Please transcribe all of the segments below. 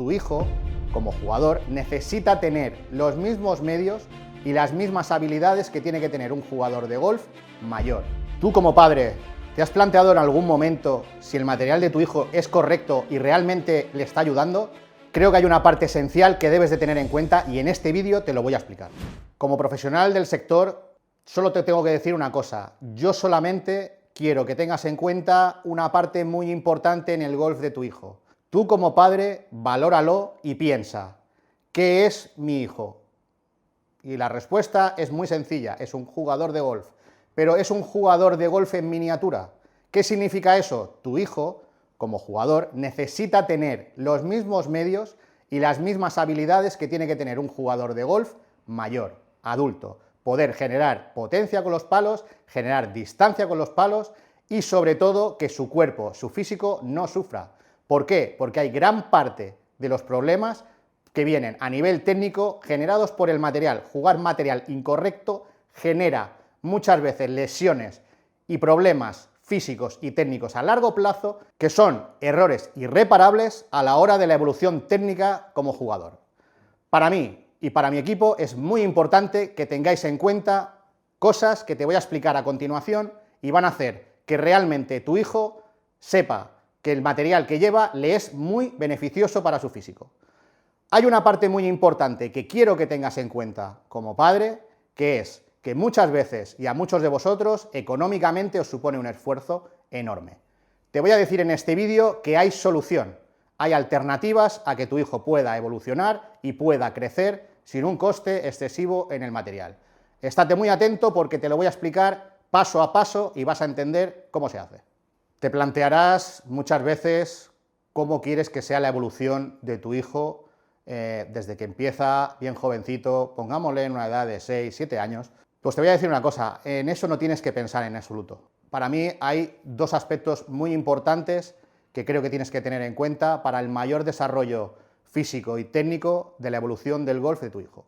Tu hijo, como jugador, necesita tener los mismos medios y las mismas habilidades que tiene que tener un jugador de golf mayor. Tú, como padre, ¿te has planteado en algún momento si el material de tu hijo es correcto y realmente le está ayudando? Creo que hay una parte esencial que debes de tener en cuenta y en este vídeo te lo voy a explicar. Como profesional del sector, solo te tengo que decir una cosa. Yo solamente quiero que tengas en cuenta una parte muy importante en el golf de tu hijo. Tú, como padre, valóralo y piensa, ¿qué es mi hijo? Y la respuesta es muy sencilla, es un jugador de golf. Pero es un jugador de golf en miniatura. ¿Qué significa eso? Tu hijo, como jugador, necesita tener los mismos medios y las mismas habilidades que tiene que tener un jugador de golf mayor, adulto. Poder generar potencia con los palos, generar distancia con los palos y, sobre todo, que su cuerpo, su físico, no sufra. ¿Por qué? Porque hay gran parte de los problemas que vienen a nivel técnico generados por el material. Jugar material incorrecto genera muchas veces lesiones y problemas físicos y técnicos a largo plazo que son errores irreparables a la hora de la evolución técnica como jugador. Para mí y para mi equipo es muy importante que tengáis en cuenta cosas que te voy a explicar a continuación y van a hacer que realmente tu hijo sepa que el material que lleva le es muy beneficioso para su físico. Hay una parte muy importante que quiero que tengas en cuenta como padre, que es que muchas veces, y a muchos de vosotros, económicamente os supone un esfuerzo enorme. Te voy a decir en este vídeo que hay solución, hay alternativas a que tu hijo pueda evolucionar y pueda crecer sin un coste excesivo en el material. Estate muy atento porque te lo voy a explicar paso a paso y vas a entender cómo se hace. Te plantearás muchas veces cómo quieres que sea la evolución de tu hijo desde que empieza bien jovencito, pongámosle en una edad de 6, 7 años. Pues te voy a decir una cosa, en eso no tienes que pensar en absoluto. Para mí hay dos aspectos muy importantes que creo que tienes que tener en cuenta para el mayor desarrollo físico y técnico de la evolución del golf de tu hijo.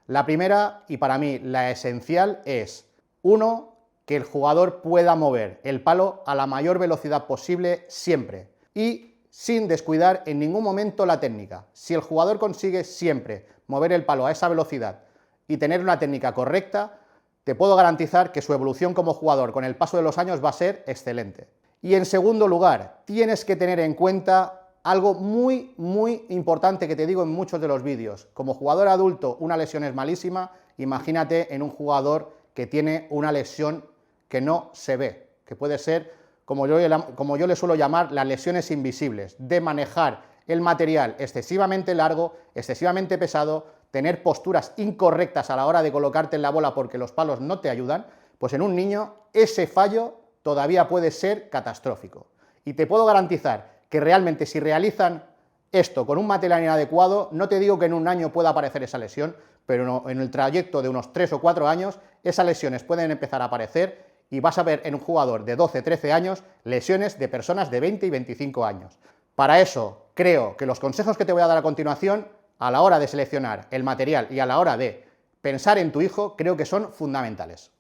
La primera, y para mí la esencial, es, uno, que el jugador pueda mover el palo a la mayor velocidad posible siempre y sin descuidar en ningún momento la técnica. Si el jugador consigue siempre mover el palo a esa velocidad y tener una técnica correcta, te puedo garantizar que su evolución como jugador con el paso de los años va a ser excelente. Y en segundo lugar, tienes que tener en cuenta algo muy importante que te digo en muchos de los vídeos. Como jugador adulto una lesión es malísima, imagínate en un jugador que tiene una lesión que no se ve, que puede ser, como yo le suelo llamar, las lesiones invisibles, de manejar el material excesivamente largo, excesivamente pesado, tener posturas incorrectas a la hora de colocarte en la bola porque los palos no te ayudan, pues en un niño ese fallo todavía puede ser catastrófico. Y te puedo garantizar que realmente si realizan esto con un material inadecuado, no te digo que en un año pueda aparecer esa lesión, pero en el trayecto de unos 3 o 4 años, esas lesiones pueden empezar a aparecer y vas a ver en un jugador de 12, 13 años lesiones de personas de 20 y 25 años. Para eso, creo que los consejos que te voy a dar a continuación, a la hora de seleccionar el material y a la hora de pensar en tu hijo, creo que son fundamentales.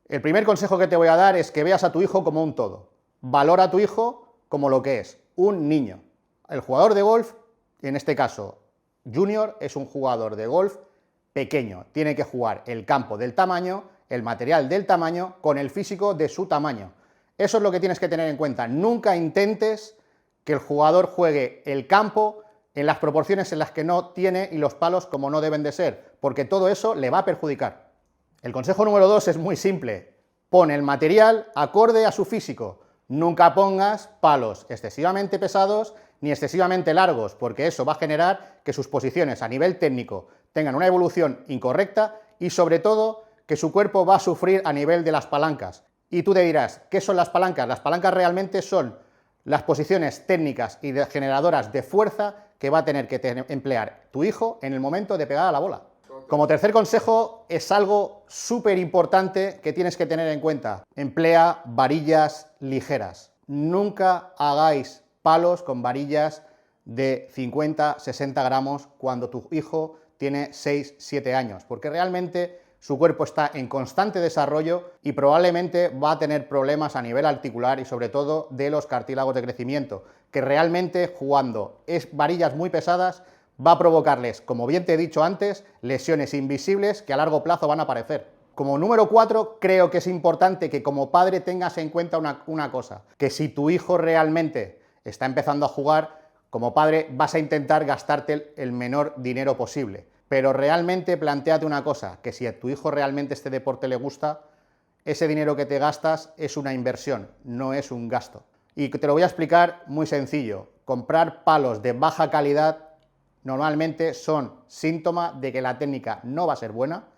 El primer consejo que te voy a dar es que veas a tu hijo como un todo. Valora a tu hijo como lo que es, un niño. El jugador de golf, en este caso junior, es un jugador de golf pequeño. Tiene que jugar el campo del tamaño, el material del tamaño, con el físico de su tamaño. Eso es lo que tienes que tener en cuenta. Nunca intentes que el jugador juegue el campo en las proporciones en las que no tiene y los palos como no deben de ser, porque todo eso le va a perjudicar. El consejo número 2 es muy simple. Pon el material acorde a su físico. Nunca pongas palos excesivamente pesados ni excesivamente largos, porque eso va a generar que sus posiciones a nivel técnico tengan una evolución incorrecta y, sobre todo, que su cuerpo va a sufrir a nivel de las palancas. Y tú te dirás, ¿qué son las palancas? Las palancas realmente son las posiciones técnicas y generadoras de fuerza que va a tener que emplear tu hijo en el momento de pegar a la bola. Como tercer consejo, es algo súper importante que tienes que tener en cuenta. Emplea varillas ligeras. Nunca hagáis palos con varillas de 50, 60 gramos cuando tu hijo tiene 6, 7 años, porque realmente su cuerpo está en constante desarrollo y probablemente va a tener problemas a nivel articular y sobre todo de los cartílagos de crecimiento, que realmente jugando varillas muy pesadas va a provocarles, como bien te he dicho antes, lesiones invisibles que a largo plazo van a aparecer. Como número 4, creo que es importante que como padre tengas en cuenta una cosa, que si tu hijo realmente está empezando a jugar, como padre vas a intentar gastarte el menor dinero posible. Pero realmente plantéate una cosa, que si a tu hijo realmente este deporte le gusta, ese dinero que te gastas es una inversión, no es un gasto. Y te lo voy a explicar muy sencillo. Comprar palos de baja calidad normalmente son síntoma de que la técnica no va a ser buena,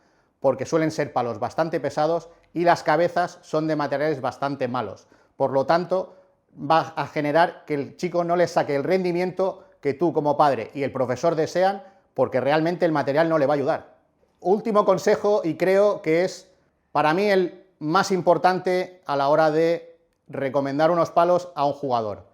porque suelen ser palos bastante pesados y las cabezas son de materiales bastante malos. Por lo tanto, va a generar que el chico no le saque el rendimiento que tú como padre y el profesor desean, porque realmente el material no le va a ayudar. Último consejo, y creo que es para mí el más importante a la hora de recomendar unos palos a un jugador.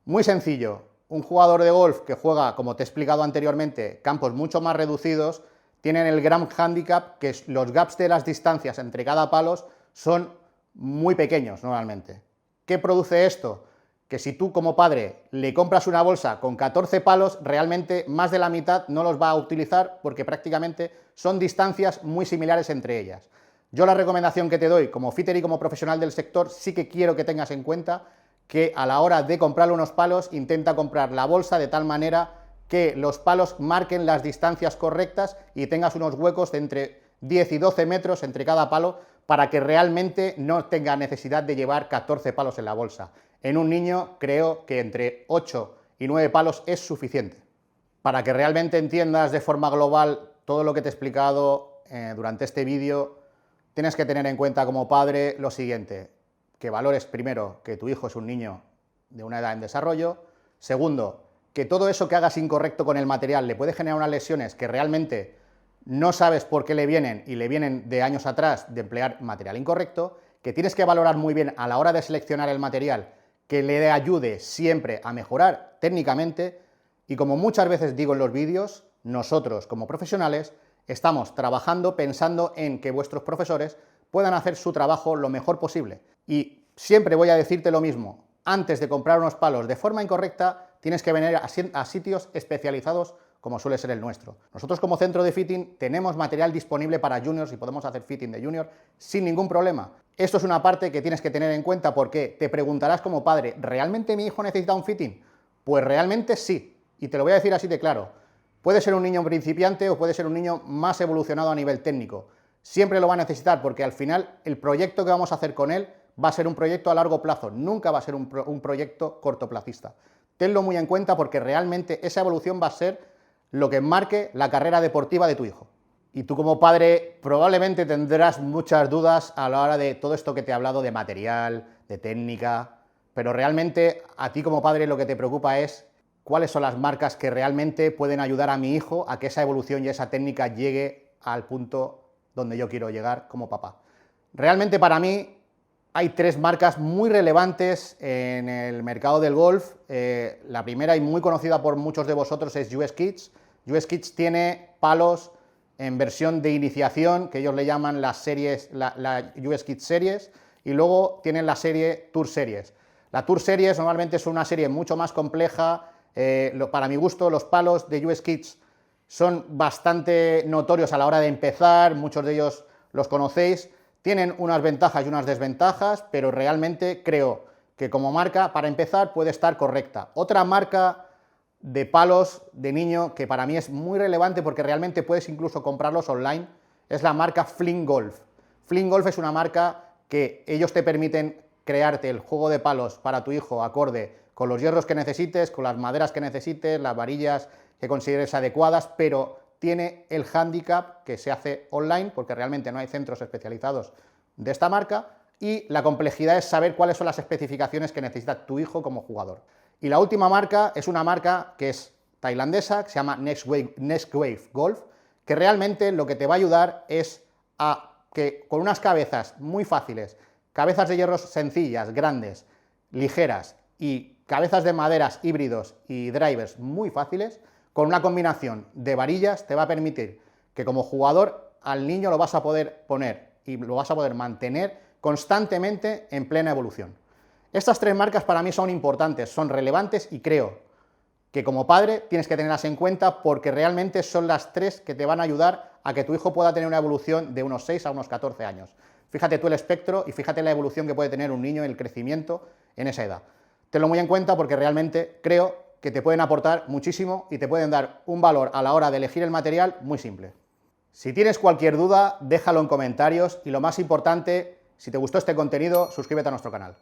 Muy sencillo, un jugador de golf que juega, como te he explicado anteriormente, campos mucho más reducidos, tienen el gran hándicap que los gaps de las distancias entre cada palos son muy pequeños normalmente. ¿Qué produce esto? Que si tú como padre le compras una bolsa con 14 palos, realmente más de la mitad no los va a utilizar porque prácticamente son distancias muy similares entre ellas. Yo la recomendación que te doy como fitter y como profesional del sector, sí que quiero que tengas en cuenta que a la hora de comprarle unos palos, intenta comprar la bolsa de tal manera que los palos marquen las distancias correctas y tengas unos huecos de entre 10 y 12 metros entre cada palo para que realmente no tenga necesidad de llevar 14 palos en la bolsa. En un niño creo que entre 8 y 9 palos es suficiente. Para que realmente entiendas de forma global todo lo que te he explicado durante este vídeo, tienes que tener en cuenta como padre lo siguiente, que valores primero que tu hijo es un niño de una edad en desarrollo, segundo, que todo eso que hagas incorrecto con el material le puede generar unas lesiones que realmente no sabes por qué le vienen y le vienen de años atrás de emplear material incorrecto, que tienes que valorar muy bien a la hora de seleccionar el material que le ayude siempre a mejorar técnicamente y como muchas veces digo en los vídeos, nosotros como profesionales estamos trabajando pensando en que vuestros profesores puedan hacer su trabajo lo mejor posible. Y siempre voy a decirte lo mismo, antes de comprar unos palos de forma incorrecta, tienes que venir a sitios especializados como suele ser el nuestro. Nosotros como centro de fitting tenemos material disponible para juniors y podemos hacer fitting de junior sin ningún problema. Esto es una parte que tienes que tener en cuenta porque te preguntarás como padre, ¿realmente mi hijo necesita un fitting? Pues realmente sí, y te lo voy a decir así de claro. Puede ser un niño principiante o puede ser un niño más evolucionado a nivel técnico. Siempre lo va a necesitar porque al final el proyecto que vamos a hacer con él va a ser un proyecto a largo plazo, nunca va a ser un proyecto cortoplacista. Tenlo muy en cuenta porque realmente esa evolución va a ser lo que marque la carrera deportiva de tu hijo. Y tú como padre probablemente tendrás muchas dudas a la hora de todo esto que te he hablado de material, de técnica, pero realmente a ti como padre lo que te preocupa es cuáles son las marcas que realmente pueden ayudar a mi hijo a que esa evolución y esa técnica llegue al punto donde yo quiero llegar como papá. Realmente para mí hay tres marcas muy relevantes en el mercado del golf. La primera y muy conocida por muchos de vosotros es US Kids. US Kids tiene palos en versión de iniciación, que ellos le llaman las series, la US Kids Series, y luego tienen la serie Tour Series. La Tour Series normalmente es una serie mucho más compleja. Para mi gusto, los palos de US Kids son bastante notorios a la hora de empezar, muchos de ellos los conocéis. Tienen unas ventajas y unas desventajas, pero realmente creo que como marca, para empezar, puede estar correcta. Otra marca de palos de niño que para mí es muy relevante porque realmente puedes incluso comprarlos online, es la marca Fling Golf. Fling Golf es una marca que ellos te permiten crearte el juego de palos para tu hijo acorde con los hierros que necesites, con las maderas que necesites, las varillas que consideres adecuadas, pero tiene el hándicap que se hace online porque realmente no hay centros especializados de esta marca y la complejidad es saber cuáles son las especificaciones que necesita tu hijo como jugador. Y la última marca es una marca que es tailandesa, que se llama Next Wave Golf, que realmente lo que te va a ayudar es a que con unas cabezas muy fáciles, cabezas de hierros sencillas, grandes, ligeras y cabezas de maderas híbridos y drivers muy fáciles, con una combinación de varillas te va a permitir que como jugador al niño lo vas a poder poner y lo vas a poder mantener constantemente en plena evolución. Estas tres marcas para mí son importantes, son relevantes y creo que como padre tienes que tenerlas en cuenta porque realmente son las 3 que te van a ayudar a que tu hijo pueda tener una evolución de unos 6 a unos 14 años. Fíjate tú el espectro y fíjate la evolución que puede tener un niño, el crecimiento en esa edad. Tenlo muy en cuenta porque realmente creo que te pueden aportar muchísimo y te pueden dar un valor a la hora de elegir el material muy simple. Si tienes cualquier duda, déjalo en comentarios y lo más importante, si te gustó este contenido, suscríbete a nuestro canal.